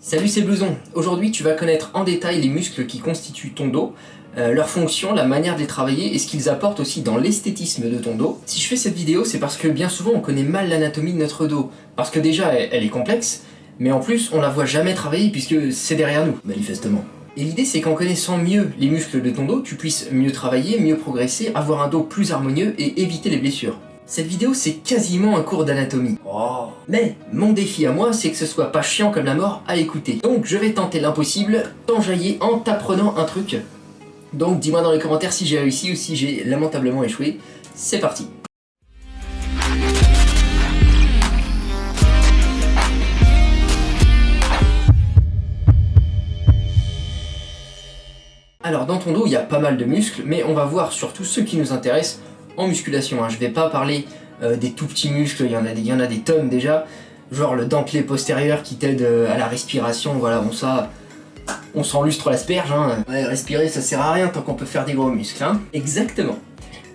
Salut, c'est Blouson. Aujourd'hui tu vas connaître en détail les muscles qui constituent ton dos, leurs fonctions, la manière de les travailler et ce qu'ils apportent aussi dans l'esthétisme de ton dos. Si je fais cette vidéo, c'est parce que bien souvent on connaît mal l'anatomie de notre dos, parce que déjà elle est complexe, mais en plus on la voit jamais travailler puisque c'est derrière nous, manifestement. Et l'idée c'est qu'en connaissant mieux les muscles de ton dos, tu puisses mieux travailler, mieux progresser, avoir un dos plus harmonieux et éviter les blessures. Cette vidéo c'est quasiment un cours d'anatomie. Oh. Mais mon défi à moi c'est que ce soit pas chiant comme la mort à écouter. Donc je vais tenter l'impossible, t'enjailler en t'apprenant un truc. Donc dis-moi dans les commentaires si j'ai réussi ou si j'ai lamentablement échoué. C'est parti. Alors dans ton dos il y a pas mal de muscles, mais on va voir surtout ceux qui nous intéressent en musculation. Je vais pas parler des tout petits muscles, il y en a des tonnes déjà, genre le dentelé postérieur qui t'aide à la respiration, voilà, bon ça, on s'enlustre l'asperge, hein. Ouais, respirer ça sert à rien tant qu'on peut faire des gros muscles, hein. Exactement.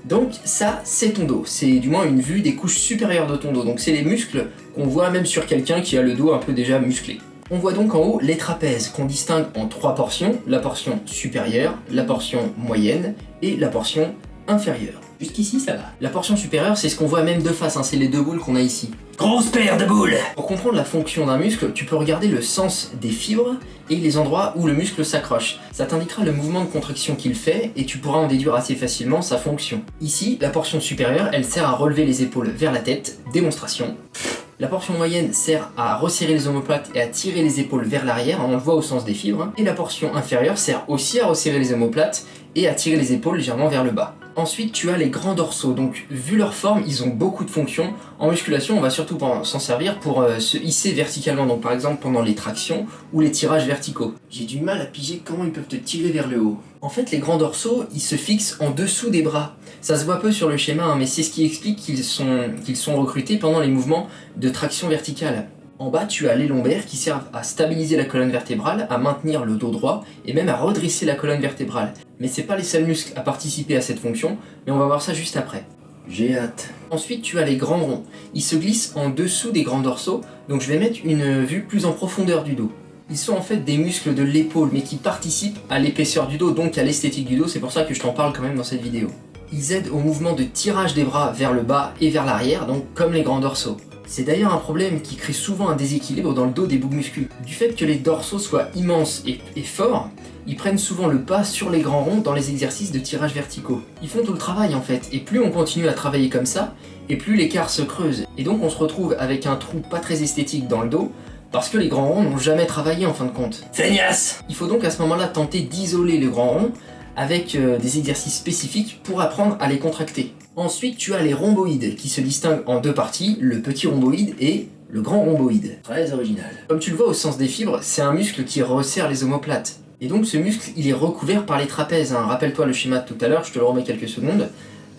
Donc ça, c'est ton dos, c'est du moins une vue des couches supérieures de ton dos, donc c'est les muscles qu'on voit même sur quelqu'un qui a le dos un peu déjà musclé. On voit donc en haut les trapèzes qu'on distingue en trois portions, la portion supérieure, la portion moyenne et la portion inférieure. Jusqu'ici ça va. La portion supérieure c'est ce qu'on voit même de face, hein, c'est les deux boules qu'on a ici. Grosse paire de boules! Pour comprendre la fonction d'un muscle, tu peux regarder le sens des fibres et les endroits où le muscle s'accroche. Ça t'indiquera le mouvement de contraction qu'il fait et tu pourras en déduire assez facilement sa fonction. Ici, la portion supérieure, elle sert à relever les épaules vers la tête, démonstration. La portion moyenne sert à resserrer les omoplates et à tirer les épaules vers l'arrière, on le voit au sens des fibres. Et la portion inférieure sert aussi à resserrer les omoplates et à tirer les épaules légèrement vers le bas. Ensuite, tu as les grands dorsaux, donc vu leur forme, ils ont beaucoup de fonctions. En musculation, on va surtout s'en servir pour se hisser verticalement, donc par exemple pendant les tractions ou les tirages verticaux. J'ai du mal à piger comment ils peuvent te tirer vers le haut. En fait, les grands dorsaux, ils se fixent en dessous des bras. Ça se voit peu sur le schéma, hein, mais c'est ce qui explique qu'ils sont recrutés pendant les mouvements de traction verticale. En bas, tu as les lombaires qui servent à stabiliser la colonne vertébrale, à maintenir le dos droit et même à redresser la colonne vertébrale. Mais c'est pas les seuls muscles à participer à cette fonction, mais on va voir ça juste après. J'ai hâte. Ensuite, tu as les grands ronds. Ils se glissent en dessous des grands dorsaux, donc je vais mettre une vue plus en profondeur du dos. Ils sont en fait des muscles de l'épaule, mais qui participent à l'épaisseur du dos, donc à l'esthétique du dos, c'est pour ça que je t'en parle quand même dans cette vidéo. Ils aident au mouvement de tirage des bras vers le bas et vers l'arrière, donc comme les grands dorsaux. C'est d'ailleurs un problème qui crée souvent un déséquilibre dans le dos des boucles musculaires. Du fait que les dorsaux soient immenses et forts, ils prennent souvent le pas sur les grands ronds dans les exercices de tirage verticaux. Ils font tout le travail en fait, et plus on continue à travailler comme ça, et plus l'écart se creuse. Et donc on se retrouve avec un trou pas très esthétique dans le dos, parce que les grands ronds n'ont jamais travaillé en fin de compte. Feignasse! Il faut donc à ce moment-là tenter d'isoler les grands ronds avec des exercices spécifiques pour apprendre à les contracter. Ensuite, tu as les rhomboïdes qui se distinguent en deux parties, le petit rhomboïde et le grand rhomboïde. Très original. Comme tu le vois au sens des fibres, c'est un muscle qui resserre les omoplates. Et donc ce muscle, il est recouvert par les trapèzes. Hein. Rappelle-toi le schéma de tout à l'heure, je te le remets quelques secondes.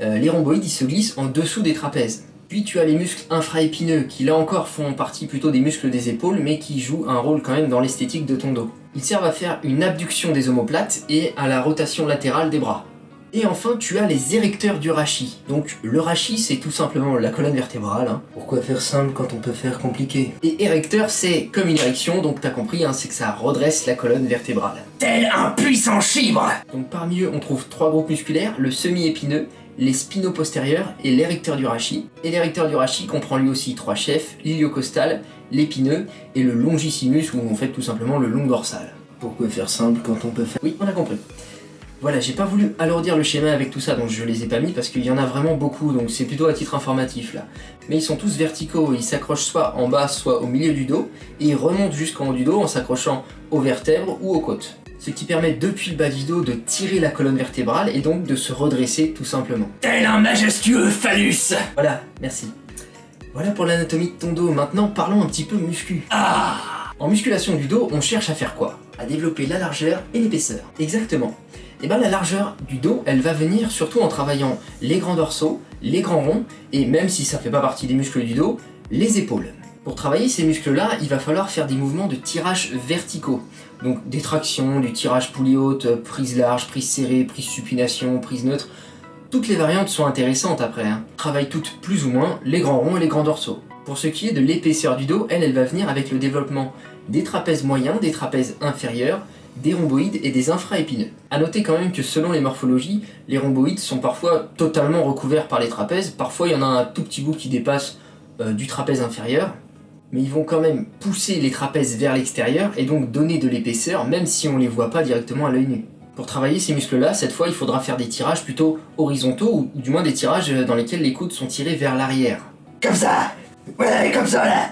Les rhomboïdes, ils se glissent en dessous des trapèzes. Puis tu as les muscles infraépineux, qui là encore font partie plutôt des muscles des épaules, mais qui jouent un rôle quand même dans l'esthétique de ton dos. Ils servent à faire une abduction des omoplates et à la rotation latérale des bras. Et enfin, tu as les érecteurs du rachis. Donc le rachis, c'est tout simplement la colonne vertébrale. Hein. Pourquoi faire simple quand on peut faire compliqué? Et érecteur, c'est comme une érection, donc t'as compris, hein, c'est que ça redresse la colonne vertébrale. Tel un puissant chibre! Donc parmi eux, on trouve trois groupes musculaires, le semi-épineux, les spinopostérieurs et l'érecteur du rachis. Et l'érecteur du rachis comprend lui aussi trois chefs, l'iliocostal, l'épineux et le longissimus, ou en fait tout simplement le long dorsal. Pourquoi faire simple quand on peut faire... Oui, on a compris. Voilà, j'ai pas voulu alourdir le schéma avec tout ça, donc je les ai pas mis parce qu'il y en a vraiment beaucoup, donc c'est plutôt à titre informatif là. Mais ils sont tous verticaux, ils s'accrochent soit en bas, soit au milieu du dos, et ils remontent jusqu'en haut du dos en s'accrochant aux vertèbres ou aux côtes. Ce qui permet depuis le bas du dos de tirer la colonne vertébrale et donc de se redresser tout simplement. Tel un majestueux phallus! Voilà, merci. Voilà pour l'anatomie de ton dos, maintenant parlons un petit peu muscu. Ah! En musculation du dos, on cherche à faire quoi? À développer la largeur et l'épaisseur. Exactement. Et bien la largeur du dos, elle va venir surtout en travaillant les grands dorsaux, les grands ronds, et même si ça fait pas partie des muscles du dos, les épaules. Pour travailler ces muscles-là, il va falloir faire des mouvements de tirage verticaux. Donc des tractions, du tirage poulie haute, prise large, prise serrée, prise supination, prise neutre. Toutes les variantes sont intéressantes après, hein. Travaillent toutes plus ou moins les grands ronds et les grands dorsaux. Pour ce qui est de l'épaisseur du dos, elle va venir avec le développement des trapèzes moyens, des trapèzes inférieurs, des rhomboïdes et des infraépineux. A noter quand même que selon les morphologies, les rhomboïdes sont parfois totalement recouverts par les trapèzes, parfois il y en a un tout petit bout qui dépasse du trapèze inférieur, mais ils vont quand même pousser les trapèzes vers l'extérieur et donc donner de l'épaisseur même si on les voit pas directement à l'œil nu. Pour travailler ces muscles-là, cette fois il faudra faire des tirages plutôt horizontaux ou du moins des tirages dans lesquels les coudes sont tirés vers l'arrière. Comme ça. Ouais, comme ça là.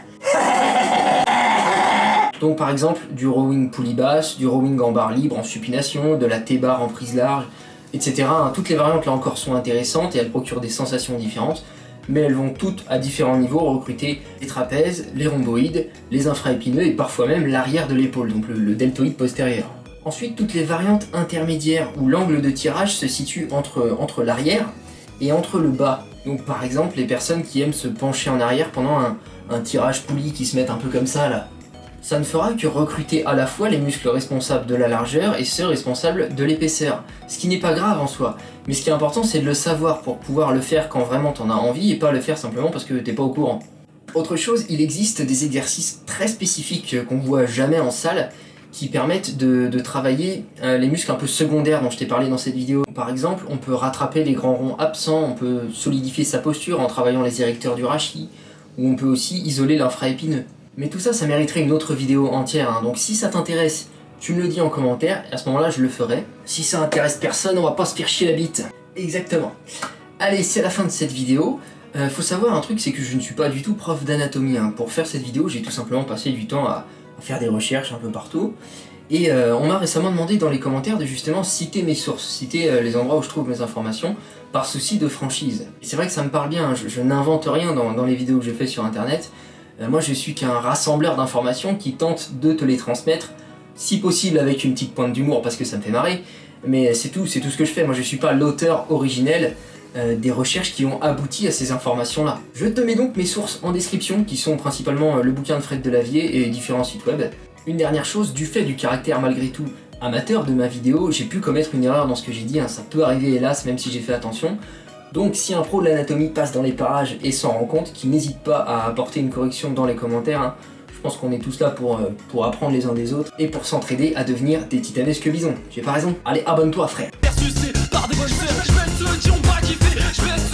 Donc par exemple du rowing poulie basse, du rowing en barre libre en supination, de la T-bar en prise large, etc. Toutes les variantes là encore sont intéressantes et elles procurent des sensations différentes, mais elles vont toutes à différents niveaux recruter les trapèzes, les rhomboïdes, les infraépineux et parfois même l'arrière de l'épaule, donc le deltoïde postérieur. Ensuite toutes les variantes intermédiaires où l'angle de tirage se situe entre l'arrière et entre le bas. Donc par exemple les personnes qui aiment se pencher en arrière pendant un tirage poulie qui se mettent un peu comme ça là. Ça ne fera que recruter à la fois les muscles responsables de la largeur et ceux responsables de l'épaisseur. Ce qui n'est pas grave en soi, mais ce qui est important c'est de le savoir pour pouvoir le faire quand vraiment t'en as envie et pas le faire simplement parce que t'es pas au courant. Autre chose, il existe des exercices très spécifiques qu'on voit jamais en salle qui permettent de travailler les muscles un peu secondaires dont je t'ai parlé dans cette vidéo. Par exemple, on peut rattraper les grands ronds absents, on peut solidifier sa posture en travaillant les érecteurs du rachis, ou on peut aussi isoler l'infraépineux. Mais tout ça, ça mériterait une autre vidéo entière, hein. Donc si ça t'intéresse, tu me le dis en commentaire, et à ce moment-là, je le ferai. Si ça intéresse personne, on va pas se faire chier la bite. Exactement. Allez, c'est la fin de cette vidéo. Faut savoir un truc, c'est que je ne suis pas du tout prof d'anatomie, hein. Pour faire cette vidéo, j'ai tout simplement passé du temps à faire des recherches un peu partout. Et on m'a récemment demandé dans les commentaires de justement citer mes sources, citer les endroits où je trouve mes informations, par souci de franchise. Et c'est vrai que ça me parle bien, hein. Je n'invente rien dans les vidéos que je fais sur internet. Moi je suis qu'un rassembleur d'informations qui tente de te les transmettre, si possible avec une petite pointe d'humour parce que ça me fait marrer, mais c'est tout ce que je fais. Moi je suis pas l'auteur originel des recherches qui ont abouti à ces informations-là. Je te mets donc mes sources en description, qui sont principalement le bouquin de Fred Delavier et différents sites web. Une dernière chose, du fait du caractère malgré tout amateur de ma vidéo, j'ai pu commettre une erreur dans ce que j'ai dit, hein. Ça peut arriver hélas, même si j'ai fait attention. Donc si un pro de l'anatomie passe dans les parages et s'en rend compte, qu'il n'hésite pas à apporter une correction dans les commentaires, hein. Je pense qu'on est tous là pour apprendre les uns des autres et pour s'entraider à devenir des titanesques bisons. J'ai pas raison? Allez, abonne-toi frère. Par des bonnes sœurs, je vais te dire on va kiffer, je vais